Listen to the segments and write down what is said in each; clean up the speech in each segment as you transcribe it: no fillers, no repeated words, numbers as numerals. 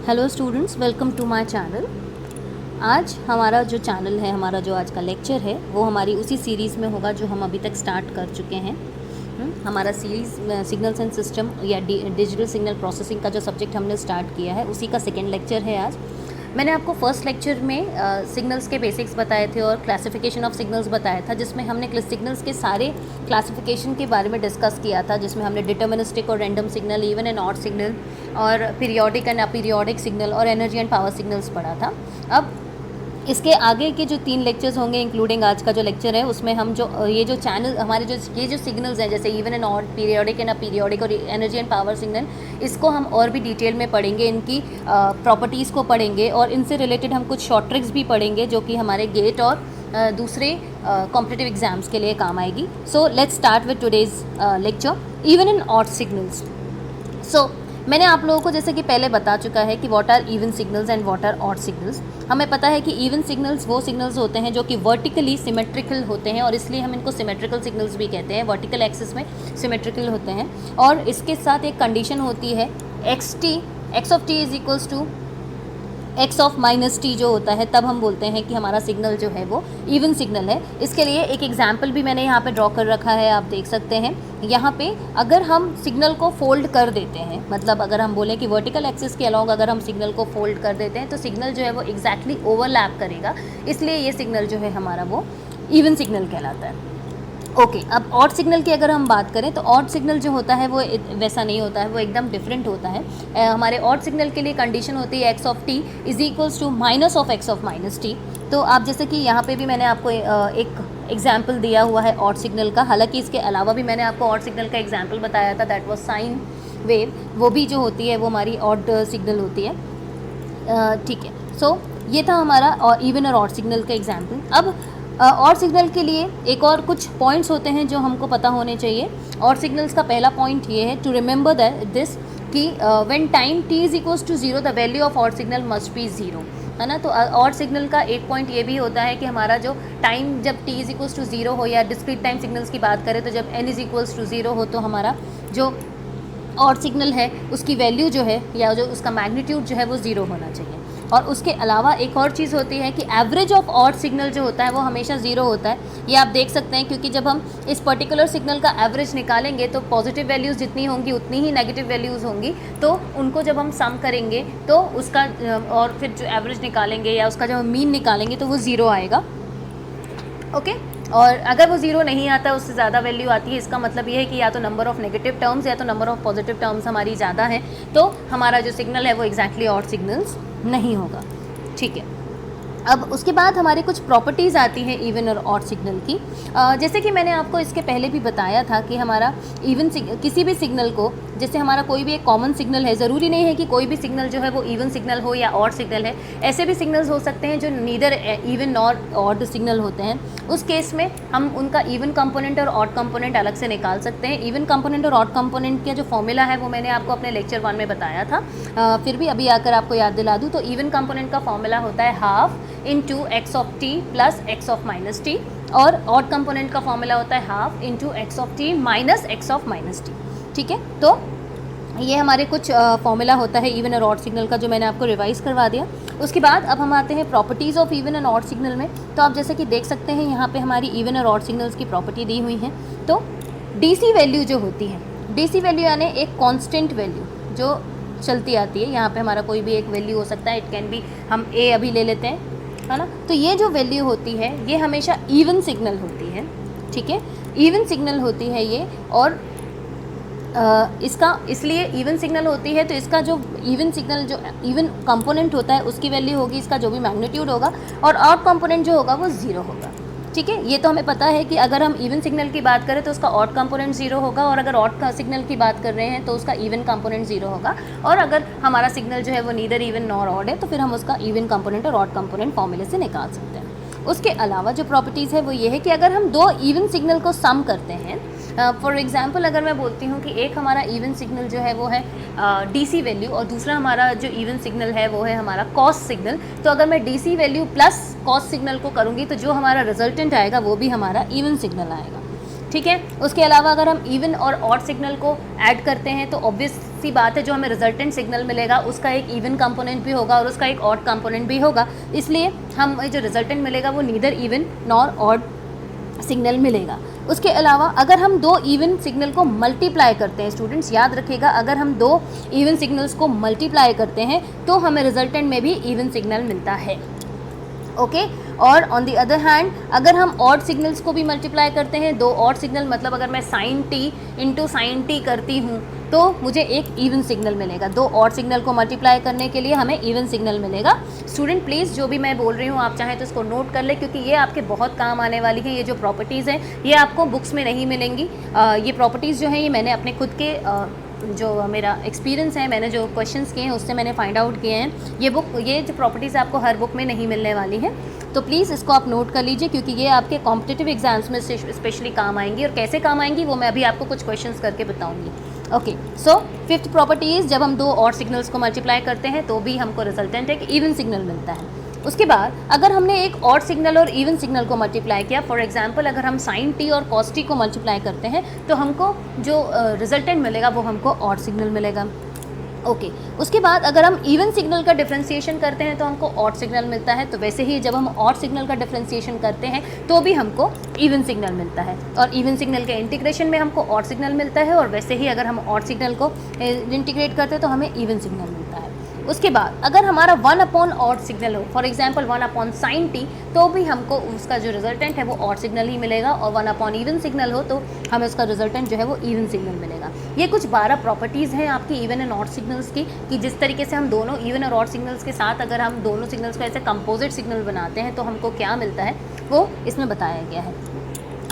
Hello students, welcome to my channel. आज हमारा जो चैनल है, हमारा जो आज का लेक्चर है वो हमारी उसी सीरीज़ में होगा जो हम अभी तक स्टार्ट कर चुके हैं। हमारा सीरीज़ सिग्नल्स एंड सिस्टम या डिजिटल सिग्नल प्रोसेसिंग का जो सब्जेक्ट हमने स्टार्ट किया है उसी का सेकेंड लेक्चर है आज। मैंने आपको फर्स्ट लेक्चर में सिग्नल्स के बेसिक्स बताए थे और क्लासिफिकेशन ऑफ सिग्नल्स बताया था, जिसमें हमने सिग्नल्स के सारे क्लासिफिकेशन के बारे में डिस्कस किया था, जिसमें हमने डिटर्मिनिस्टिक और random signal, even and odd signal और पीरियोडिक एंड अपीरियोडिक सिग्नल और एनर्जी एंड पावर सिग्नल्स पढ़ा था। अब इसके आगे के जो 3 लेक्चर्स होंगे इंक्लूडिंग आज का जो लेक्चर है उसमें हम जो ये जो चैनल हमारे जो सिग्नल्स हैं, जैसे even and odd, periodic and aperiodic और एनर्जी एंड पावर सिग्नल, इसको हम और भी डिटेल में पढ़ेंगे, इनकी प्रॉपर्टीज़ को पढ़ेंगे और इनसे रिलेटेड हम कुछ शॉर्ट ट्रिक्स भी पढ़ेंगे जो कि हमारे गेट और दूसरे कॉम्पिटिटिव एग्जाम्स के लिए काम आएगी। So let's start with today's lecture, even and odd signals. So मैंने आप लोगों को जैसे कि पहले बता चुका है कि what are even signals and what are odd signals. हमें पता है कि इवन सिग्नल्स वो सिग्नल्स होते हैं जो कि वर्टिकली सिमेट्रिकल होते हैं और इसलिए हम इनको सिमेट्रिकल सिग्नल्स भी कहते हैं, वर्टिकल एक्सिस में सिमेट्रिकल होते हैं। और इसके साथ एक कंडीशन होती है x of t is equals to x of minus t जो होता है, तब हम बोलते हैं कि हमारा सिग्नल जो है वो इवन सिग्नल है। इसके लिए एक एग्जाम्पल भी मैंने यहाँ पे ड्रॉ कर रखा है, आप देख सकते हैं। यहाँ पे अगर हम सिग्नल को फोल्ड कर देते हैं, मतलब अगर हम बोलें कि वर्टिकल एक्सिस के अलॉन्ग अगर हम सिग्नल को फोल्ड कर देते हैं तो सिग्नल जो है वो एग्जैक्टली ओवरलैप करेगा, इसलिए ये सिग्नल जो है हमारा वो इवन सिग्नल कहलाता है। ओके, अब ऑड सिग्नल की अगर हम बात करें तो ऑड सिग्नल जो होता है वो वैसा नहीं होता है, वो एकदम डिफरेंट होता है। हमारे ऑड सिग्नल के लिए कंडीशन होती है x of t is equals to minus of x of minus t. तो आप जैसे कि यहाँ पे भी मैंने आपको एक एग्जाम्पल दिया हुआ है ऑड सिग्नल का, हालांकि इसके अलावा भी मैंने आपको ऑड सिग्नल का एग्जाम्पल बताया था, दैट वॉज साइन वेव। वो भी जो होती है वो हमारी ऑड सिग्नल होती है, ठीक है। सो ये था हमारा इवन और ऑड सिग्नल का एग्जाम्पल। अब ऑड सिग्नल के लिए एक और कुछ पॉइंट्स होते हैं जो हमको पता होने चाहिए। ऑड सिग्नल्स का पहला पॉइंट ये है टू रिमेंबर दिस कि when time t is equals to 0 the value of odd signal must be 0, है ना। तो ऑड सिग्नल का एक पॉइंट ये भी होता है कि हमारा जो टाइम जब t इज इक्वल्स टू 0 हो, या डिस्क्रीट टाइम सिग्नल्स की बात करें तो जब n इज इक्वल्स टू 0 हो, तो हमारा जो ऑड सिग्नल है उसकी वैल्यू जो है या जो उसका मैग्नीट्यूड जो है वो 0 होना चाहिए। और उसके अलावा एक और चीज़ होती है कि एवरेज ऑफ ऑड सिग्नल जो होता है वो हमेशा 0 होता है। ये आप देख सकते हैं, क्योंकि जब हम इस पर्टिकुलर सिग्नल का एवरेज निकालेंगे तो पॉजिटिव वैल्यूज़ जितनी होंगी उतनी ही नेगेटिव वैल्यूज़ होंगी, तो उनको जब हम सम करेंगे तो उसका और फिर जो एवरेज निकालेंगे या उसका जब हम मीन निकालेंगे तो वो 0 आएगा। ओके, और अगर वो 0 नहीं आता, उससे ज़्यादा वैल्यू आती है, इसका मतलब ये है कि या तो नंबर ऑफ़ नेगेटिव टर्म्स या तो नंबर ऑफ़ पॉजिटिव टर्म्स हमारी ज़्यादा है, तो हमारा जो सिग्नल है वो एग्जैक्टली ऑड सिग्नल्स नहीं होगा, ठीक है। अब उसके बाद हमारी कुछ प्रॉपर्टीज़ आती हैं इवन और ऑड सिग्नल की। जैसे कि मैंने आपको इसके पहले भी बताया था कि हमारा इवन किसी भी सिग्नल को, जैसे हमारा कोई भी एक कॉमन सिग्नल है, ज़रूरी नहीं है कि कोई भी सिग्नल जो है वो इवन सिग्नल हो या ऑड सिग्नल है। ऐसे भी सिग्नल्स हो सकते हैं जो neither even nor odd signal होते हैं। उस केस में हम उनका इवन कंपोनेंट और ऑड कंपोनेंट अलग से निकाल सकते हैं। इवन कंपोनेंट और ऑड कंपोनेंट का जो फॉर्मूला है वो मैंने आपको अपने लेक्चर 1 में बताया था, फिर भी अभी आकर आपको याद दिला दूँ तो इवन कंपोनेंट का फॉर्मूला होता है half into x of t plus x of minus T, और ऑड कंपोनेंट का फॉर्मूला होता है half into x of T minus x of minus T, ठीक है। तो ये हमारे कुछ फॉर्मूला होता है इवन और ऑड सिग्नल का, जो मैंने आपको रिवाइज करवा दिया। उसके बाद अब हम आते हैं properties of even and odd signal में। तो आप जैसे कि देख सकते हैं यहाँ पे हमारी इवन और ऑड सिग्नल्स की प्रॉपर्टी दी हुई है। तो डीसी वैल्यू जो होती है, डीसी वैल्यू यानी एक कांस्टेंट वैल्यू जो चलती आती है, यहाँ पे हमारा कोई भी एक वैल्यू हो सकता है, इट कैन बी, हम ए अभी ले लेते हैं, है ना। तो ये जो वैल्यू होती है ये हमेशा इवन सिग्नल होती है, ठीक है, इवन सिग्नल होती है ये। और इसका इसलिए इवन सिग्नल होती है तो इसका जो इवन सिग्नल जो इवन कंपोनेंट होता है उसकी वैल्यू होगी, इसका जो भी मैग्नीट्यूड होगा, और ऑड कंपोनेंट जो होगा वो 0 होगा, ठीक है। ये तो हमें पता है कि अगर हम इवन सिग्नल की बात करें तो उसका ऑड कंपोनेंट 0 होगा, और अगर ऑड सिग्नल की बात कर रहे हैं तो उसका इवन कंपोनेंट 0 होगा, और अगर हमारा सिग्नल जो है वो नीदर इवन नॉर ऑड है तो फिर हम उसका इवन कंपोनेंट और ऑड कंपोनेंट फॉर्मूले से निकाल सकते हैं। उसके अलावा जो प्रॉपर्टीज़ है वो ये है कि अगर हम 2 इवन सिग्नल को सम करते हैं, फॉर एग्जांपल अगर मैं बोलती हूँ कि एक हमारा इवन सिग्नल जो है वो है डीसी वैल्यू, और दूसरा हमारा जो इवन सिग्नल है वो है हमारा कॉस सिग्नल, तो अगर मैं DC value plus cos signal को करूँगी तो जो हमारा रिजल्टेंट आएगा वो भी हमारा इवन सिग्नल आएगा, ठीक है। उसके अलावा अगर हम इवन और ऑड सिग्नल को ऐड करते हैं तो ऑब्वियस सी बात है, जो हमें रिजल्टेंट सिग्नल मिलेगा उसका एक इवन कंपोनेंट भी होगा और उसका एक ऑड कंपोनेंट भी होगा, इसलिए हम जो रिजल्टेंट मिलेगा वो neither even nor odd signal मिलेगा। उसके अलावा अगर हम दो इवन सिग्नल को मल्टीप्लाई करते हैं, स्टूडेंट्स याद रखिएगा, अगर हम दो इवन सिग्नल्स को मल्टीप्लाई करते हैं तो हमें रिजल्टेंट में भी इवन सिग्नल मिलता है। ओके और ऑन दी अदर हैंड अगर हम ऑड सिग्नल्स को भी मल्टीप्लाई करते हैं, दो ऑड सिग्नल मतलब अगर मैं sine t into sine t करती हूँ तो मुझे एक इवन सिग्नल मिलेगा। दो ऑड सिग्नल को मल्टीप्लाई करने के लिए हमें इवन सिग्नल मिलेगा। स्टूडेंट प्लीज़ जो भी मैं बोल रही हूँ आप चाहें तो इसको नोट कर ले, क्योंकि ये आपके बहुत काम आने वाली है। ये जो प्रॉपर्टीज़ हैं ये आपको बुक्स में नहीं मिलेंगी। ये प्रॉपर्टीज़ जो हैं ये मैंने अपने खुद के जो मेरा एक्सपीरियंस है, मैंने जो क्वेश्चंस किए हैं उससे मैंने फाइंड आउट किए हैं। ये जो प्रॉपर्टीज़ आपको हर बुक में नहीं मिलने वाली हैं, तो प्लीज़ इसको आप नोट कर लीजिए, क्योंकि ये आपके कॉम्पिटिटिव एग्जाम्स में स्पेशली काम आएंगी। और कैसे काम आएंगी वो मैं अभी आपको कुछ क्वेश्चंस करके बताऊंगी। Okay so fifth property is, जब हम दो और सिग्नल्स को मल्टीप्लाई करते हैं तो भी हमको रिजल्टेंट एक इवन सिग्नल मिलता है। उसके बाद अगर हमने एक ऑड सिग्नल और इवन सिग्नल को मल्टीप्लाई किया, फॉर एग्जांपल अगर हम साइन टी और कॉस टी को मल्टीप्लाई करते हैं तो हमको जो रिजल्टेंट मिलेगा वो हमको ऑड सिग्नल मिलेगा। ओके उसके बाद अगर हम इवन सिग्नल का डिफरेंशिएशन करते हैं तो हमको ऑड सिग्नल मिलता है। तो वैसे ही जब हम ऑड सिग्नल का डिफरेंशिएशन करते हैं तो भी हमको इवन सिग्नल मिलता है, और इवन सिग्नल के इंटीग्रेशन में हमको ऑड सिग्नल मिलता है, और वैसे ही अगर हम ऑड सिग्नल को इंटीग्रेट करते हैं तो हमें इवन सिग्नल मिलता है। उसके बाद अगर हमारा 1 अपॉन ऑड सिग्नल हो, for example 1 upon sine t, तो भी हमको उसका जो रिजल्टेंट है वो ऑड सिग्नल ही मिलेगा, और 1 अपॉन इवन सिग्नल हो तो हमें उसका रिजल्टेंट जो है वो इवन सिग्नल मिलेगा। ये कुछ 12 प्रॉपर्टीज़ हैं आपकी इवन एंड ऑड सिग्नल्स की, कि जिस तरीके से हम दोनों इवन और ऑड सिग्नल्स के साथ अगर हम दोनों सिग्नल्स को ऐसे कंपोजिट सिग्नल बनाते हैं तो हमको क्या मिलता है वो इसमें बताया गया है।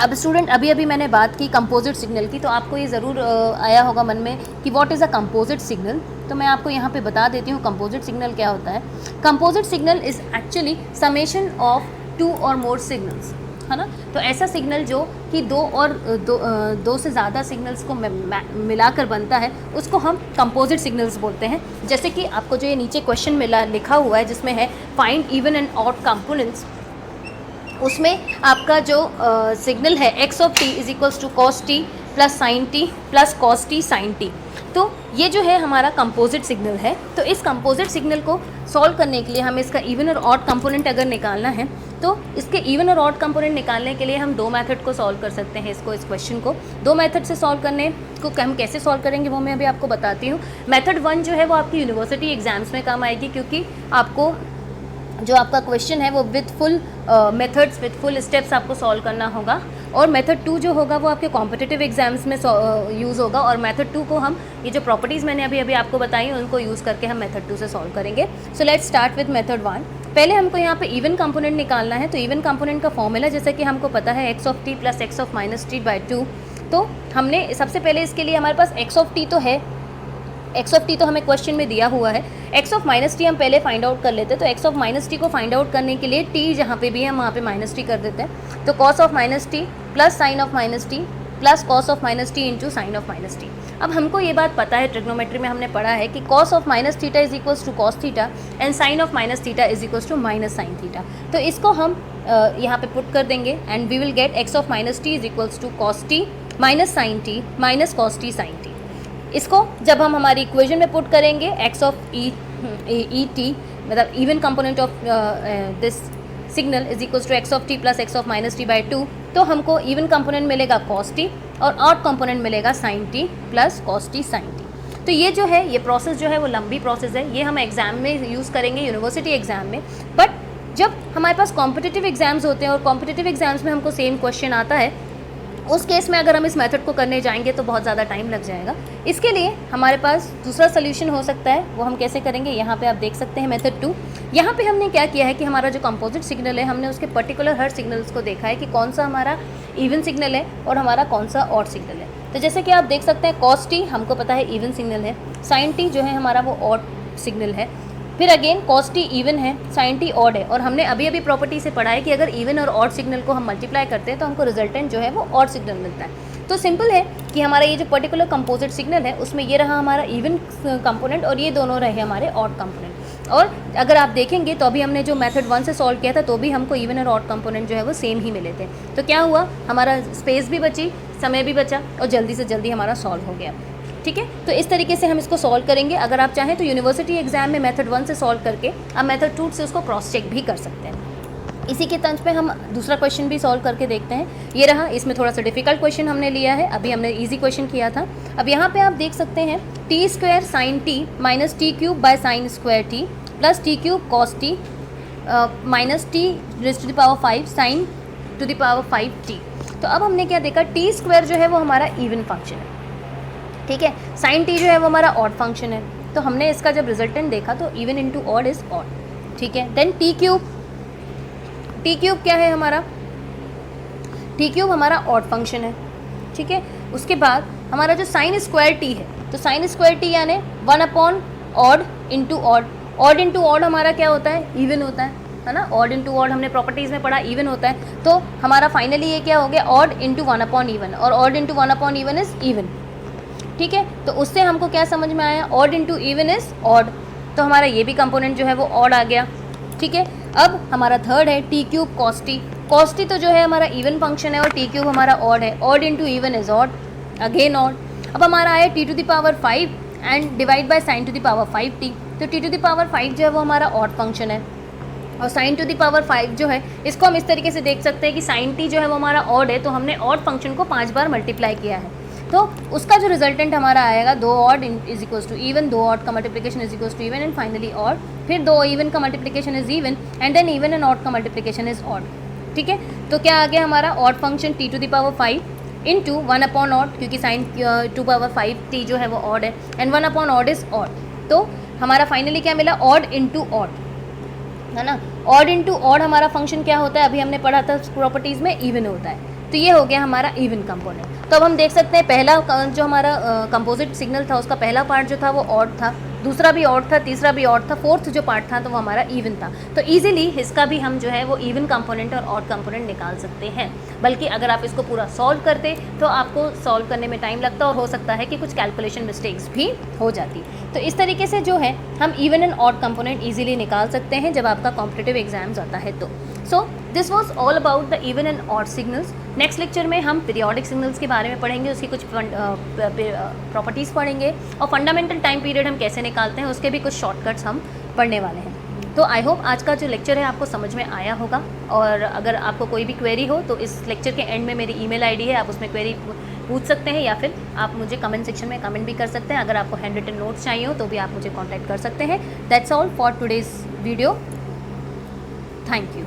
अब स्टूडेंट अभी मैंने बात की कंपोजिट सिग्नल की, तो आपको ये ज़रूर आया होगा मन में कि what is a composite signal. तो मैं आपको यहाँ पे बता देती हूँ कंपोजिट सिग्नल क्या होता है। Composite signal is actually summation of 2 और मोर सिग्नल्स, है ना। तो ऐसा सिग्नल जो कि दो से ज़्यादा सिग्नल्स को मिलाकर बनता है उसको हम कंपोजिट सिग्नल्स बोलते हैं। जैसे कि आपको जो ये नीचे क्वेश्चन लिखा हुआ है जिसमें है find even and odd components, उसमें आपका जो सिग्नल है x of t is equals to cos t plus sine t plus cos t sine t, तो ये जो है हमारा कंपोजिट सिग्नल है। तो इस कंपोजिट सिग्नल को सॉल्व करने के लिए हमें इसका इवन और ऑड कंपोनेंट अगर निकालना है तो इसके इवन और ऑड कंपोनेंट निकालने के लिए हम दो मेथड को सॉल्व कर सकते हैं। इस क्वेश्चन को दो मेथड से सॉल्व करने को हम कैसे सॉल्व करेंगे वो मैं अभी आपको बताती हूँ। मेथड 1 जो है वो आपकी यूनिवर्सिटी एग्जाम्स में काम आएगी, क्योंकि आपको जो आपका क्वेश्चन है वो with full methods with full steps आपको सॉल्व करना होगा। और मेथड 2 जो होगा वो आपके कॉम्पिटिटिव एग्जाम्स में यूज़ होगा, और मेथड 2 को हम ये जो प्रॉपर्टीज़ मैंने अभी आपको बताई उनको यूज़ करके हम मेथड 2 से सॉल्व करेंगे। सो लेट्स स्टार्ट विथ मेथड 1। पहले हमको यहाँ पे इवन कंपोनेंट निकालना है। तो इवन कंपोनेंट का फॉर्मूला जैसे कि हमको पता है x of t plus x of minus t by 2। तो हमने सबसे पहले इसके लिए हमारे पास एक्स ऑफ टी तो है, एक्स ऑफ टी तो हमें क्वेश्चन में दिया हुआ है। एक्स ऑफ माइनस टी हम पहले फाइंड आउट कर लेते हैं। तो एक्स ऑफ माइनस टी को फाइंड आउट करने के लिए टी जहाँ पे भी है हम वहाँ पे माइनस टी कर देते हैं। तो cos of minus T plus sign of minus T plus cos of minus T into sign of minus T. अब हमको ये बात पता है, ट्रिग्नोमेट्री में हमने पढ़ा है कि cos of minus theta is equals to cos theta and sine of minus theta is equals to minus sine theta. तो इसको हम यहाँ पे पुट कर देंगे and we will get x of minus t is equals to cos t minus sine t minus cos t sine t. इसको जब हम हमारी इक्वेशन में पुट करेंगे एक्स ऑफ ई टी मतलब even component of this signal is equals to x of t plus x of minus t by 2, तो हमको even component मिलेगा कॉस टी और ऑड कंपोनेंट मिलेगा sine t plus cos t sine t. तो ये जो है ये प्रोसेस जो है वो लंबी प्रोसेस है, ये हम एग्जाम में यूज़ करेंगे यूनिवर्सिटी एग्जाम में। बट जब हमारे पास कॉम्पिटिटिव एग्जाम्स होते हैं और कॉम्पिटिटिव एग्जाम्स में हमको सेम क्वेश्चन आता है, उस केस में अगर हम इस मेथड को करने जाएंगे तो बहुत ज़्यादा टाइम लग जाएगा। इसके लिए हमारे पास दूसरा सोल्यूशन हो सकता है, वो हम कैसे करेंगे यहाँ पे आप देख सकते हैं मेथड 2। यहाँ पे हमने क्या किया है कि हमारा जो कंपोजिट सिग्नल है हमने उसके पर्टिकुलर हर सिग्नल्स को देखा है कि कौन सा हमारा इवन सिग्नल है और हमारा कौन सा ऑड सिग्नल है। तो जैसे कि आप देख सकते हैं कॉस टी हमको पता है इवन सिग्नल है, साइन टी जो है हमारा वो ऑड सिग्नल है, फिर अगेन कॉस टी इवन है, साइन टी ऑड है। और हमने अभी प्रॉपर्टी से पढ़ा है कि अगर इवन और ऑड सिग्नल को हम मल्टीप्लाई करते हैं तो हमको रिजल्टेंट जो है वो ऑड सिग्नल मिलता है। तो सिंपल है कि हमारा ये जो पर्टिकुलर कंपोजिट सिग्नल है उसमें ये रहा हमारा इवन कंपोनेंट और ये दोनों रहे हमारे ऑड कंपोनेंट। और अगर आप देखेंगे तो अभी हमने जो मेथड 1 से सॉल्व किया था तो भी हमको इवन और ऑड कंपोनेंट जो है वो सेम ही मिले थे। तो क्या हुआ, हमारा स्पेस भी बची, समय भी बचा और जल्दी से जल्दी हमारा सॉल्व हो गया। ठीक है। तो इस तरीके से हम इसको सॉल्व करेंगे। अगर आप चाहें तो यूनिवर्सिटी एग्जाम में मेथड 1 से सॉल्व करके आप मेथड 2 से उसको क्रॉस चेक भी कर सकते हैं। इसी के तंज पे हम दूसरा क्वेश्चन भी सॉल्व करके देखते हैं। ये रहा, इसमें थोड़ा सा डिफिकल्ट क्वेश्चन हमने लिया है, अभी हमने इजी क्वेश्चन किया था। अब यहाँ पे आप देख सकते हैं t square sine t minus t cube by sine square t plus t cube cos t minus t raise to the power 5 sine to the power 5 t. तो अब हमने क्या देखा, टी स्क्वायर जो है वो हमारा इवन फंक्शन है, ठीक है। साइन टी जो है वो हमारा ऑड फंक्शन है। तो हमने इसका जब रिजल्टेंट देखा तो even into odd is odd, ठीक है। देन टी क्यूब क्या है हमारा, टी क्यूब हमारा ऑड फंक्शन है, ठीक है। उसके बाद हमारा जो साइन स्क्वायर टी है, तो साइन स्क्वायर टी यानी 1 upon odd into odd. Odd into odd हमारा क्या होता है, इवन होता है ना। ऑड इंटू ऑड हमने प्रॉपर्टीज़ में पढ़ा, इवन होता है। तो हमारा फाइनली ये क्या हो गया, ऑड इंटू 1 अपॉन इवन, और odd into 1 upon even is even, ठीक है। तो उससे हमको क्या समझ में आया, odd into even is odd. तो हमारा ये भी कंपोनेंट जो है वो ऑड आ गया, ठीक है। अब हमारा थर्ड है t cube cos t. Cos t तो जो है हमारा इवन फंक्शन है और टी क्यूब हमारा ऑड है। Odd into even is odd, again odd. अब हमारा आया t to the power 5 and divide by sine to the power 5 t. तो टी टू द पावर 5 जो है वो हमारा ऑड फंक्शन है, और साइन टू द पावर 5 जो है इसको हम इस तरीके से देख सकते हैं कि साइन टी जो है वो हमारा ऑड है, तो हमने ऑड फंक्शन को 5 बार मल्टीप्लाई किया है। तो उसका जो रिजल्टेंट हमारा आएगा, 2 odd is equals to even, 2 odd का multiplication is equals to even and finally odd, फिर 2 इवन का multiplication is even and then even and odd का मल्टीप्लिकेशन इज ऑड, ठीक है। तो क्या आ गया हमारा, odd function T to the power 5 into 1 upon odd, क्योंकि साइन टू पावर 5 टी जो है वो ऑड है, and 1 upon odd is odd. तो हमारा फाइनली क्या मिला, ऑड इंटू ऑड, है ना। ऑड इंटू ऑड हमारा फंक्शन क्या होता है, अभी हमने पढ़ा था प्रॉपर्टीज़ में, इवन होता है। तो ये हो गया हमारा इवन कंपोनेंट। तो अब हम देख सकते हैं पहला जो हमारा कंपोजिट सिग्नल था उसका पहला पार्ट जो था वो ऑड था, दूसरा भी ऑड था, तीसरा भी ऑड था, फोर्थ जो पार्ट था तो वो हमारा इवन था। तो इजीली इसका भी हम जो है वो इवन कंपोनेंट और ऑड कंपोनेंट निकाल सकते हैं। बल्कि अगर आप इसको पूरा सॉल्व करते तो आपको सॉल्व करने में टाइम लगता और हो सकता है कि कुछ कैलकुलेशन मिस्टेक्स भी हो जाती। तो इस तरीके से जो है हम even and odd component easily निकाल सकते हैं जब आपका कॉम्पिटिटिव एग्जाम्स आता है तो। So this was all about the even and odd signals. Next lecture में हम पीरियोडिक सिग्नल्स के बारे में पढ़ेंगे, उसकी कुछ प्रॉपर्टीज़ पढ़ेंगे और फंडामेंटल टाइम पीरियड हम कैसे निकालते हैं उसके भी कुछ शॉर्टकट्स हम पढ़ने वाले हैं। तो आई होप आज का जो लेक्चर है आपको समझ में आया होगा, और अगर आपको कोई भी क्वेरी हो तो इस लेक्चर के एंड में मेरी ईमेल आईडी है, आप उसमें क्वेरी पूछ सकते हैं या फिर आप मुझे कमेंट सेक्शन में कमेंट भी कर सकते हैं। अगर आपको हैंड रिटन नोट्स चाहिए हो तो भी आप मुझे कॉन्टैक्ट कर सकते हैं। That's all for today's video. Thank you.